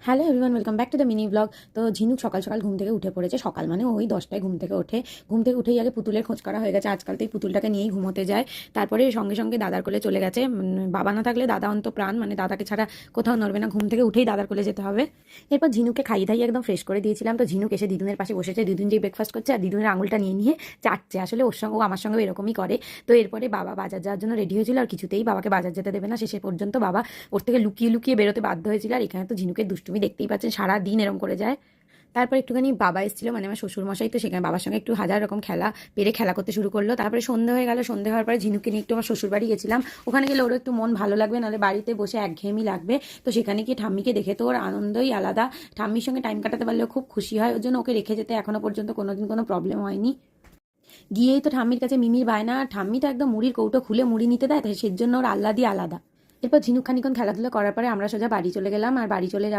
Hello everyone, welcome back to the mini blog. তো ঝিনুক সকাল সকাল ঘুম থেকে উঠে পড়েছে। সকাল মানে ওই 10টায় ঘুম থেকে উঠেই আগে পুতুলের খোঁজ করা হয়ে গেছে। আজকাল তো এই পুতুলটাকে নিয়েই ঘুমোতে যায়। তারপরে সঙ্গে সঙ্গে দাদার কোলে চলে গেছে। বাবা না থাকলে দাদা অন্ত প্রাণ, মানে দাদাকে ছাড়া কোথাও নড়বে না। ঘুম থেকে উঠেই দাদার কোলে যেতে হবে। এরপর ঝিনুককে খাইয়ে দাইয়ে একদম ফ্রেশ করে দিয়েছিলাম। তো ঝিনুক এসে দিদুনের পাশে বসেছে। দিদুন যেই ব্রেকফাস্ট করছে আর দিদুনের আঙুলটা নিয়ে নিয়ে চাটছে। আসলে ওর সঙ্গে ও আমার সঙ্গে এরকমই করে। তো এরপরে বাবা বাজার যাওয়ার জন্য রেডি হয়েছিল, আর কিছুতেই বাবাকে বাজার যেতে দেবে না। শেষে পর্যন্ত বাবা ওর থেকে লুকিয়ে লুকিয়ে বেরোতে বাধ্য হয়েছিল। আর এখানে তো ঝিনুকের দুষ্টুমি দেখতেই পাচ্ছেন, সারা দিন এরকম করে যায়। তারপর একটুখানি বাবা এসেছিল, মানে আমার শ্বশুরমশাই, তো সেখানে বাবার সঙ্গে একটু হাজার রকম খেলা করতে শুরু করলো। তারপরে সন্ধে হয়ে গেল। সন্ধে হওয়ার পরে ঝিনুককে নিয়ে একটু আমার শ্বশুর বাড়ি গেছিলাম। ওখানে গেলে ওর একটু মন ভালো লাগবে, নাহলে বাড়িতে বসে একঘেয়েমি লাগবে। তো সেখানে গিয়ে ঠাম্মিকে দেখে তো ওর আনন্দই আলাদা। ঠাম্মির সঙ্গে টাইম কাটাতে পারলেও খুব খুশি হয়। ওর জন্য ওকে রেখে যেতে এখনো পর্যন্ত কোনোদিন কোনো প্রবলেম হয়নি। গিয়েই তো ঠাম্মির কাছে মিমির বায়না। ঠাম্মি তো একদম মুড়ির কৌটো খুলে মুড়ি নিতে দেয়, তাই সেজন্য ওর আহ্লাদই আলাদা। এরপর ঝিনুক খানিক্ষণ খেলাধুলা করার পরে আমরা সোজা বাড়ি চলে গেলাম। আর বাড়ি চলে